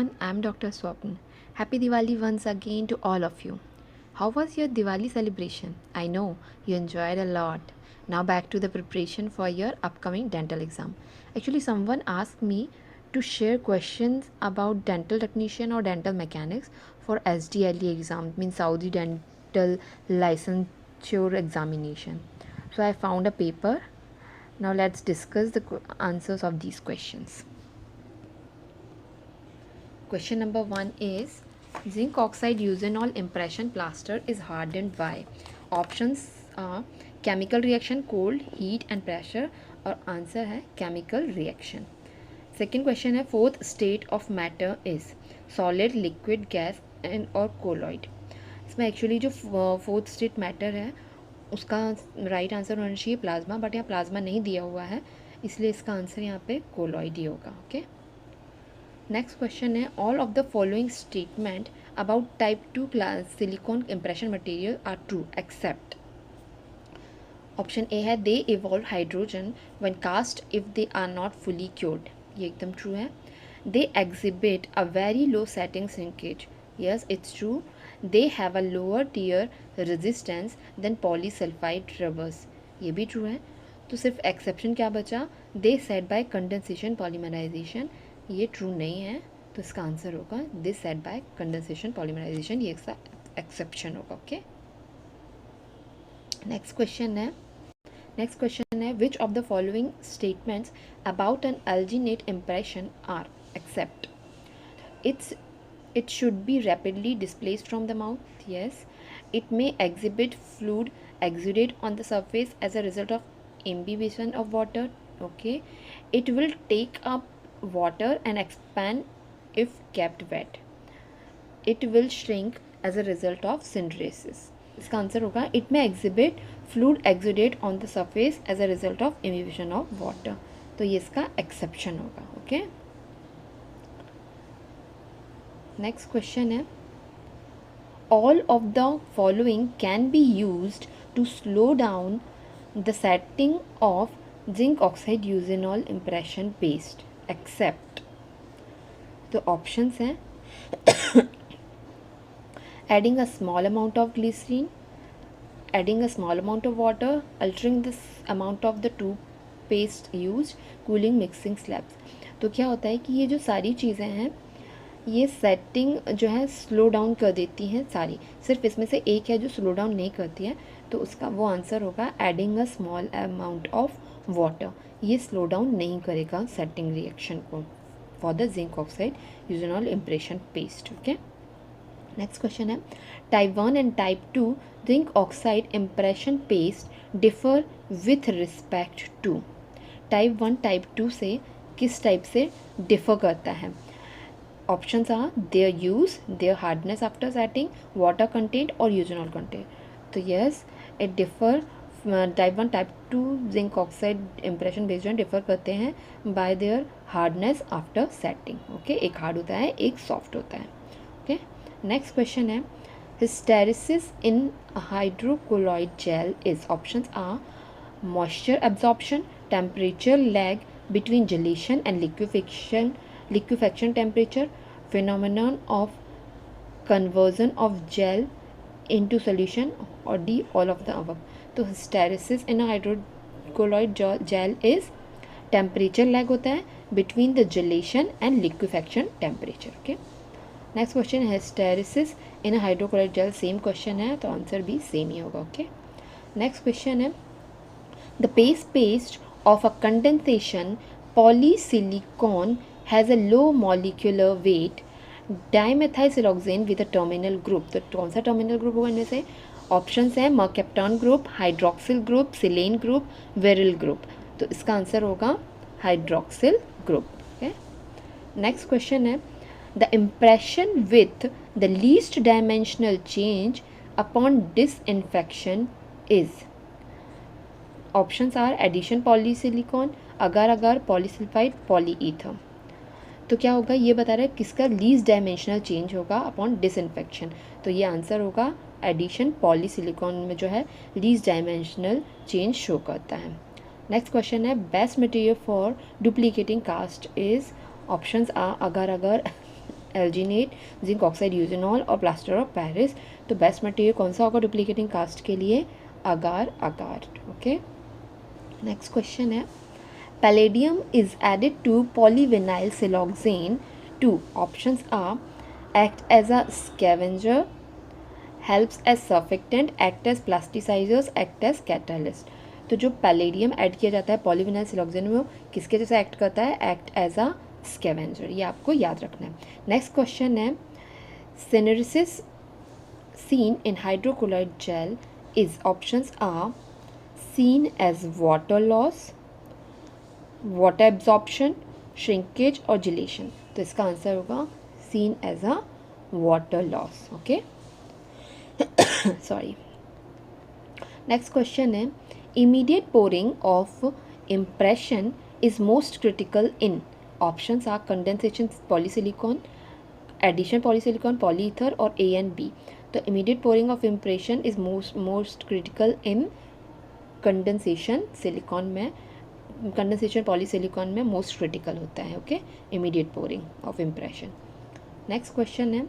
everyone, I'm Dr. Swapn. Happy Diwali once again to all of you. How was your Diwali celebration? I know you enjoyed a lot. Now back to the preparation for your upcoming dental exam. Actually, someone asked me to share questions about dental technician or dental mechanics for SDLE exam, means Saudi Dental Licensure Examination. So I found a paper. Now let's discuss the answers of these questions. Question number 1 is zinc oxide usinol impression plaster is hardened by. Options are chemical reaction, cold, heat and pressure, और answer है chemical reaction. Second question है fourth state of matter is solid, liquid, gas and और colloid. इसमें actually जो fourth state matter है उसका right answer होना चाहिए प्लाज्मा, बट यहाँ प्लाज्मा नहीं दिया हुआ है, इसलिए इसका आंसर यहाँ पे कोलॉइड ही होगा. ओके. नेक्स्ट क्वेश्चन है all of the following statement about type 2 class silicone impression material are true except. Option a है they evolve hydrogen when cast if they are not fully cured, ये एकदम true है. They exhibit a very low setting shrinkage, yes it's true. They have a lower tear resistance than polysulphide rubbers, ये भी true है. तो सिर्फ exception क्या बचा, दे सेट बाय कंडेंसेशन पॉलीमराइजेशन, ये ट्रू नहीं है, तो इसका आंसर होगा this set by condensation polymerization, ये इसका एक्सेप्शन होगा. ओके. नेक्स्ट क्वेश्चन है which of the following statements about an alginate impression are except. It should be rapidly displaced from the mouth, yes. It may exhibit fluid exudate on the surface as a result of imbibition of water, okay. It will take up water and expand if kept wet. It will shrink as a result of synthesis. इसका answer होगा it may exhibit fluid exudate on the surface as a result of imbibition of water, तो ये इसका exception होगा. Okay. Next question है all of the following can be used to slow down the setting of zinc oxide usinol impression paste except. तो options हैं adding a small amount of glycerine, adding a small amount of water, altering the amount of the toothpaste used, cooling mixing slabs. तो क्या होता है कि ये जो सारी चीज़ें हैं ये सेटिंग जो है स्लो डाउन कर देती हैं सारी, सिर्फ इसमें से एक है जो स्लो डाउन नहीं करती है, तो उसका वो आंसर होगा adding a small amount of water, ये स्लो डाउन नहीं करेगा सेटिंग रिएक्शन को for the zinc oxide eugenol impression paste. Okay. Next question है type 1 and type 2 zinc oxide impression paste differ with respect to. Type 1 type 2 से किस type से differ करता है. Options are their use, their hardness after setting, water content और usinol content. तो yes, it differ. Type 1 type 2 zinc oxide impression based जो differ करते हैं by their hardness after setting. Okay. एक हार्ड होता है, एक सॉफ्ट होता है. ओके. नेक्स्ट क्वेश्चन है hysteresis in hydrocolloid gel is. Options are moisture absorption, temperature lag between gelation and liquefaction temperature, phenomenon of conversion of gel into solution, or D all of the above. तो hysteresis in a hydrocolloid gel is temperature lag होता है between the gelation and liquefaction temperature. Okay. Next question है hysteresis in a hydrocolloid gel, same question है तो answer भी same ही होगा. Okay. Next question है the paste of a condensation polysilicon has a low molecular weight dimethylsiloxane with a terminal group. तो कौन सा terminal group होगा इनमें से. ऑप्शंस हैं mercaptan group, hydroxyl group, silane group, vinyl group. तो इसका आंसर होगा hydroxyl group. Okay. Next question है the impression with the least dimensional change upon disinfection is. Options are addition polysilicone, agar agar polysulphide, पॉलीईथर. तो क्या होगा ये बता रहा है किसका लीस्ट डायमेंशनल चेंज होगा अपॉन डिसइंफेक्शन, तो ये आंसर होगा एडिशन पॉलीसिलिकॉन में जो है लीस्ट डायमेंशनल चेंज शो करता है. नेक्स्ट क्वेश्चन है best material for duplicating cast is. Options are agar agar, alginate, zinc oxide, eugenol और प्लास्टर ऑफ पेरिस। तो बेस्ट मटेरियल कौन सा होगा डुप्लीकेटिंग कास्ट के लिए? Agar agar. Okay, next question है palladium is added to polyvinyl siloxane to options are act as a scavenger, helps as surfactant, act as plasticizers, act as catalyst. तो जो palladium add किया जाता है polyvinyl siloxane में वो किसके जैसे एक्ट करता है? Act as a scavenger. ये आपको याद रखना है। नेक्स्ट क्वेश्चन है सिनेरिसिस seen in hydrocolloid gel is options are seen as water loss, water absorption, shrinkage और gelation। तो इसका आंसर होगा seen as a water loss। Okay, sorry. Next question है immediate pouring of impression is most critical in options are condensation polysilicon, addition polysilicon, polyether और A and B। तो immediate pouring of impression is most critical in condensation silicone में, condensation polysilicone में most critical होता है। Okay, immediate pouring of impression. Next question है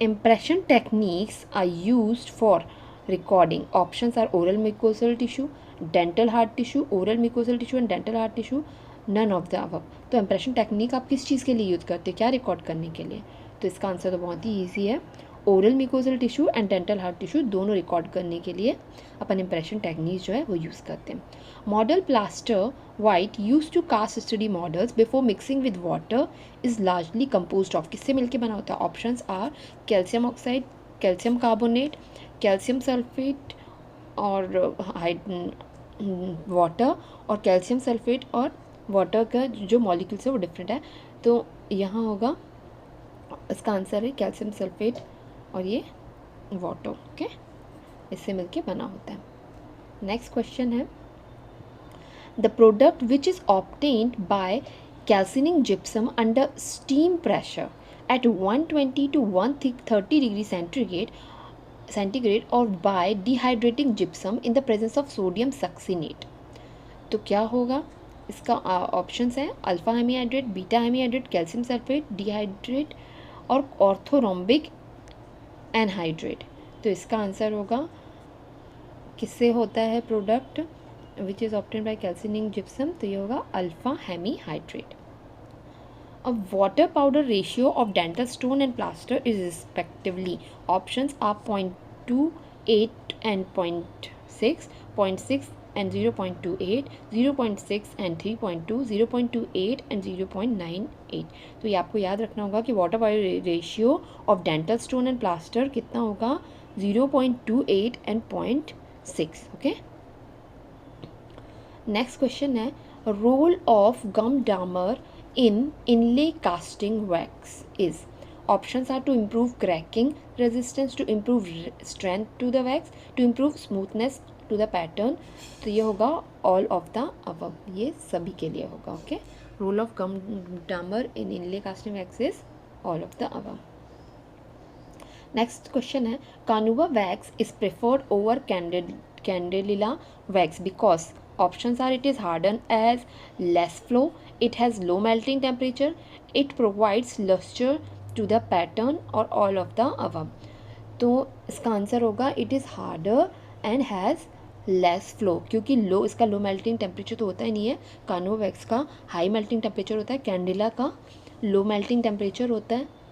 impression techniques are used for recording. Options are oral mucosal tissue, dental hard tissue, oral mucosal tissue and dental hard tissue, none of the above. तो impression technique आप किस चीज़ के लिए use करते हैं? क्या record करने के लिए? तो इसका आंसर तो बहुत ही ईजी है, oral mucosal tissue and dental hard tissue दोनों रिकॉर्ड करने के लिए अपन इम्प्रेशन टेक्निक जो है वो यूज़ करते हैं। Model plaster white use to cast study models before mixing with water is largely composed of. किससे मिलकर बना होता है? Options are calcium oxide, calcium carbonate, calcium sulphate और वाटर, और कैल्शियम सल्फेट और वाटर का जो मॉलिक्यूल्स है वो डिफरेंट है। तो यहाँ होगा इसका आंसर है कैल्शियम सल्फेट और ये वाटर। ओके, इससे मिलके बना होता है। नेक्स्ट क्वेश्चन है the product which is obtained by calcining gypsum under steam pressure at 120 to 130 degree centigrade और by dehydrating gypsum in the presence of sodium succinate. तो क्या होगा? इसका ऑप्शंस हैं alpha hemihydrate, beta hemihydrate, calcium sulphate, dihydrate और orthorhombic anhydrate. तो इसका answer होगा किससे होता है product which is obtained by calcining gypsum? तो ये होगा alpha hemihydrate. A water powder ratio of dental stone and plaster is respectively options are 0.28 and 0.6, 0.6 and 0.28, 0.6 and 3.2, 0.28 and 0.98। तो ये आपको याद रखना होगा कि water powder ratio of dental stone and plaster कितना होगा? 0.28 एंड 0.6। ओके, नेक्स्ट क्वेश्चन है रोल ऑफ गम डामर in inlay casting wax is options are to improve cracking resistance, to improve strength to the wax, to improve smoothness to the pattern। तो ये होगा all of the above, ये सभी के लिए होगा। Okay, role of gum dammar in inlay casting wax is all of the above। Next question है carnauba wax is preferred over candelilla wax because options are it is hardened as less flow, it has low melting temperature, it provides luster to the pattern or all of the above। तो इसका answer होगा it is harder and has less flow, क्योंकि इसका low melting temperature तो होता ही नहीं है। कानो वैक्स का हाई मेल्टिंग टेम्परेचर होता है, कैंडिला का लो मेल्टिंग टेम्परेचर होता है।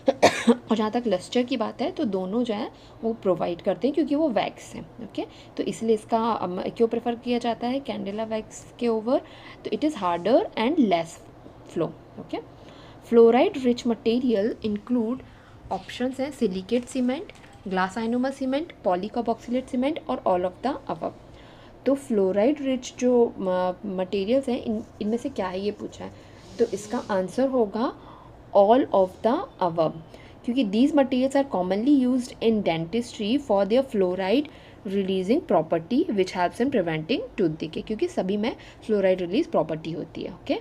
और जहाँ तक लस्टर की बात है तो दोनों जो है वो प्रोवाइड करते हैं क्योंकि वो वैक्स हैं। ओके, तो इसलिए इसका क्यों प्रेफर किया जाता है कैंडेला वैक्स के ओवर? तो it is harder and less flow. Okay, fluoride rich material include options हैं silicate cement, glass ionomer cement, polycarboxylate cement और ऑल ऑफ द अबव। तो फ्लोराइड रिच जो मटेरियल्स हैं इनमें से क्या है ये पूछा है, तो इसका आंसर होगा all of the above, क्योंकि these materials are commonly used in dentistry for their fluoride releasing property which helps in preventing tooth decay, क्योंकि सभी में fluoride release property होती है। ओके,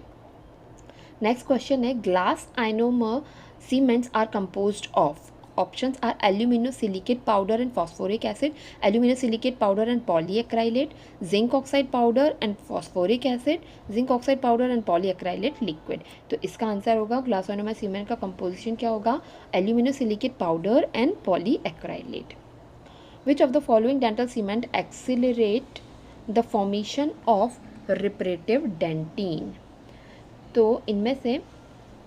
नेक्स्ट क्वेश्चन है glass ionomer cements are composed of Options are aluminosilicate powder and phosphoric acid, aluminosilicate powder and polyacrylate, zinc oxide powder and phosphoric acid, zinc oxide powder and polyacrylate liquid. तो इसका answer होगा glass monomer cement का composition क्या होगा, aluminosilicate powder and polyacrylate. Which of the following dental cement accelerate the formation of reparative dentin? तो इनमें से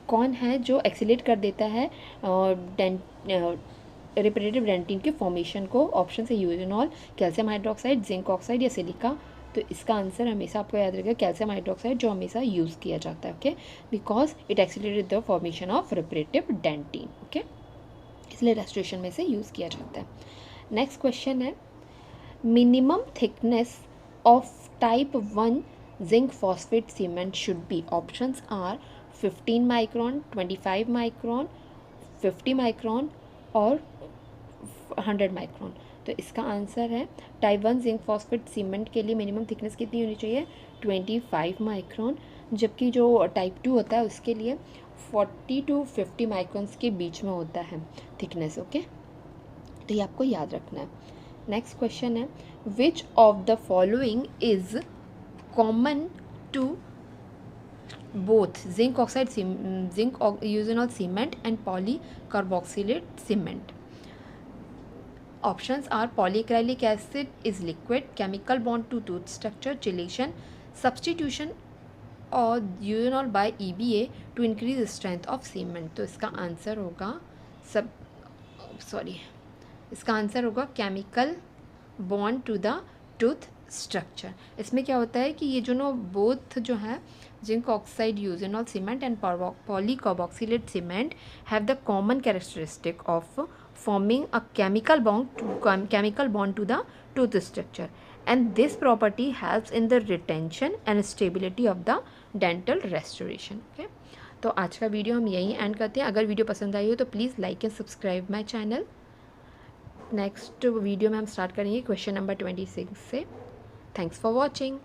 कौन है जो एक्सीलेट कर देता है रिपरेटिव डेंटिन के फॉर्मेशन को? ऑप्शन है यूरेनॉल, कैल्शियम हाइड्रोक्साइड, जिंक ऑक्साइड या सिलिका. तो इसका आंसर हमेशा आपको याद रखेगा कैल्शियम हाइड्रोक्साइड, जो हमेशा यूज़ किया जाता है. Okay, because it accelerated the formation of reparative dentin. Okay, इसलिए रेस्टोरेशन में से यूज़ किया जाता है. नेक्स्ट क्वेश्चन है, minimum thickness of type 1 zinc phosphate cement should be. Options are 15 micron, 25 micron, 50 micron और 100 micron. तो इसका आंसर है टाइप 1 जिंक फॉस्फेट सीमेंट के लिए मिनिमम थिकनेस कितनी होनी चाहिए, 25 माइक्रोन, जबकि जो टाइप 2 होता है उसके लिए 40 to 50 माइक्रोन्स के बीच में होता है थिकनेस. ओके, तो ये आपको याद रखना है. नेक्स्ट क्वेश्चन है, which of the following is common to both zinc oxide zinc eugenol cement and polycarboxylate cement? Options are polyacrylic acid is liquid, chemical bond to tooth structure, chelation, substitution or eugenol by EBA to increase strength of cement. तो इसका answer होगा इसका answer होगा chemical bond to the tooth structure. इसमें क्या होता है कि ये जो बोथ जो है zinc oxide eugenol cement and polycarboxylate cement have the common characteristic of forming a chemical bond to the tooth structure, and this property helps in the retention and stability of the dental restoration. Okay, तो आज का video हम यहीं and करते हैं. अगर video पसंद आई हो तो please like and subscribe my channel. Next video में हम स्टार्ट करेंगे क्वेश्चन नंबर 26 से. Thanks for watching.